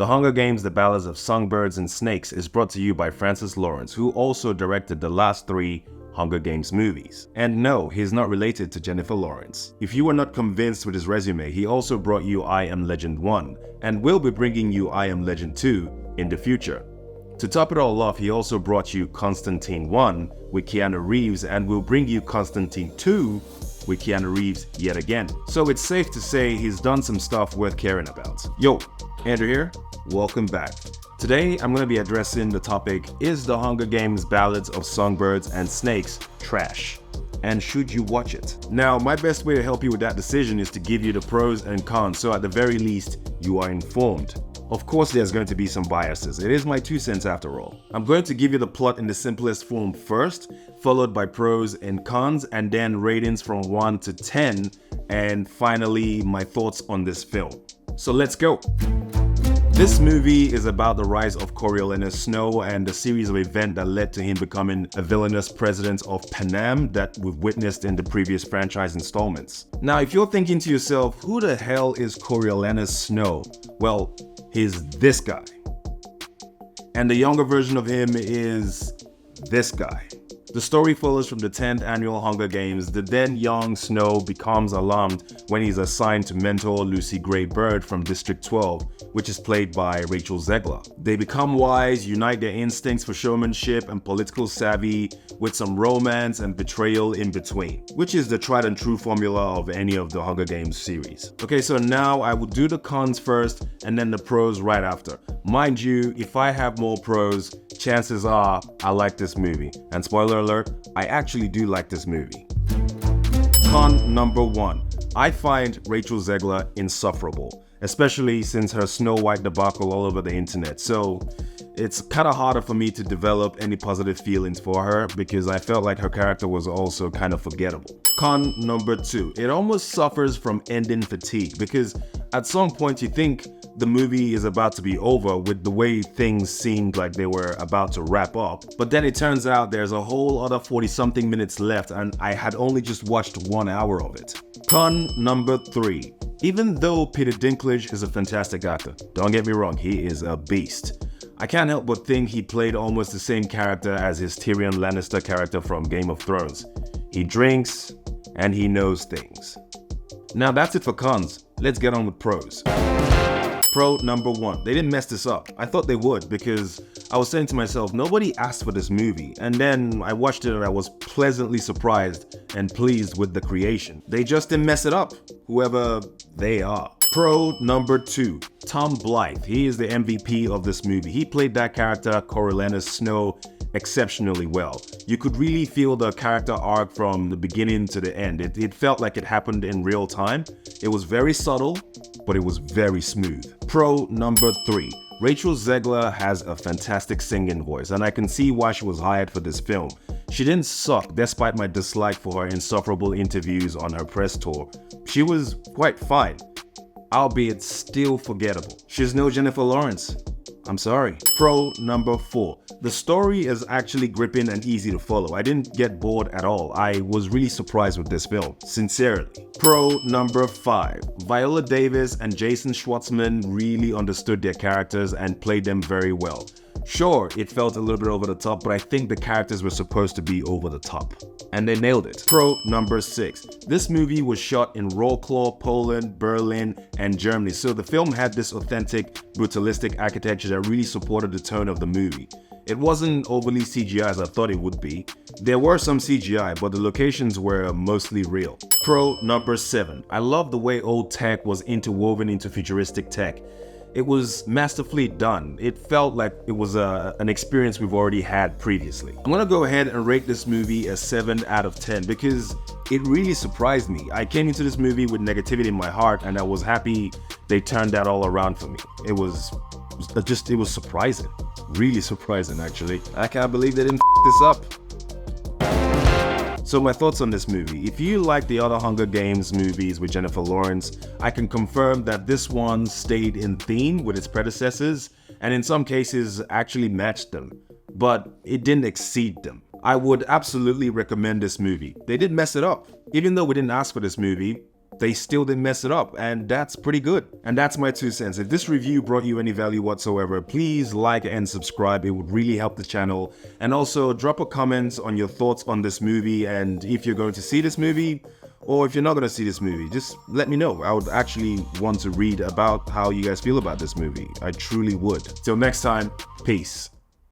The Hunger Games, The Ballads of Songbirds and Snakes is brought to you by Francis Lawrence, who also directed the last 3 Hunger Games movies. And no, he's not related to Jennifer Lawrence. If you were not convinced with his resume, he also brought you I Am Legend 1, and will be bringing you I Am Legend 2 in the future. To top it all off, he also brought you Constantine 1 with Keanu Reeves, and will bring you Constantine 2 with Keanu Reeves yet again. So it's safe to say he's done some stuff worth caring about. Yo, Andrew here, welcome back. Today I'm going to be addressing the topic, is the Hunger Games Ballads of Songbirds and Snakes trash? And should you watch it? Now, my best way to help you with that decision is to give you the pros and cons, so at the very least, you are informed. Of course, there's going to be some biases. It is my 2 cents after all. I'm going to give you the plot in the simplest form first, followed by pros and cons, and then ratings from 1 to 10, and finally my thoughts on this film. So let's go. This movie is about the rise of Coriolanus Snow and the series of events that led to him becoming a villainous president of Panem that we've witnessed in the previous franchise installments. Now, if you're thinking to yourself, who the hell is Coriolanus Snow? Well, he's this guy. And the younger version of him is this guy. The story follows from the 10th annual Hunger Games. The then young Snow becomes alarmed when he's assigned to mentor Lucy Gray Bird from District 12, which is played by Rachel Zegler. They become wise, unite their instincts for showmanship and political savvy with some romance and betrayal in between, which is the tried and true formula of any of the Hunger Games series. Okay, so now I will do the cons first and then the pros right after. Mind you, if I have more pros, chances are I like this movie. And spoiler alert, I actually do like this movie. Con number 1. I find Rachel Zegler insufferable, especially since her Snow White debacle all over the internet. So it's kind of harder for me to develop any positive feelings for her because I felt like her character was also kind of forgettable. Con number 2. It almost suffers from ending fatigue because at some point you think the movie is about to be over with the way things seemed like they were about to wrap up. But then it turns out there's a whole other 40-something minutes left and I had only just watched 1 hour of it. Con number 3. Even though Peter Dinklage is a fantastic actor, don't get me wrong, he is a beast. I can't help but think he played almost the same character as his Tyrion Lannister character from Game of Thrones. He drinks and he knows things. Now that's it for cons. Let's get on with pros. Pro number 1. They didn't mess this up. I thought they would because I was saying to myself, nobody asked for this movie. And then I watched it and I was pleasantly surprised and pleased with the creation. They just didn't mess it up, whoever they are. Pro number 2. Tom Blythe. He is the MVP of this movie. He played that character, Coriolanus Snow, exceptionally well. You could really feel the character arc from the beginning to the end. It felt like it happened in real time. It was very subtle, but it was very smooth. Pro number 3. Rachel Zegler has a fantastic singing voice, and I can see why she was hired for this film. She didn't suck despite my dislike for her insufferable interviews on her press tour. She was quite fine, albeit still forgettable. She's no Jennifer Lawrence. I'm sorry. Pro number 4. The story is actually gripping and easy to follow. I didn't get bored at all. I was really surprised with this film, sincerely. Pro number 5. Viola Davis and Jason Schwartzman really understood their characters and played them very well. Sure, it felt a little bit over the top, but I think the characters were supposed to be over the top. And they nailed it. Pro number 6. This movie was shot in Wrocław, Poland, Berlin, and Germany, so the film had this authentic, brutalistic architecture that really supported the tone of the movie. It wasn't overly CGI as I thought it would be. There were some CGI, but the locations were mostly real. Pro number 7. I love the way old tech was interwoven into futuristic tech. It was masterfully done. It felt like it was an experience we've already had previously. I'm gonna go ahead and rate this movie a 7 out of 10 because it really surprised me. I came into this movie with negativity in my heart and I was happy they turned that all around for me. It was surprising. Really surprising, actually. I can't believe they didn't this up. So my thoughts on this movie. If you like the other Hunger Games movies with Jennifer Lawrence, I can confirm that this one stayed in theme with its predecessors and in some cases actually matched them, but it didn't exceed them. I would absolutely recommend this movie. They didn't mess it up. Even though we didn't ask for this movie, they still didn't mess it up, and that's pretty good. And that's my 2 cents. If this review brought you any value whatsoever, please like and subscribe. It would really help the channel. And also drop a comment on your thoughts on this movie, and if you're going to see this movie, or if you're not going to see this movie, just let me know. I would actually want to read about how you guys feel about this movie. I truly would. Till next time, peace.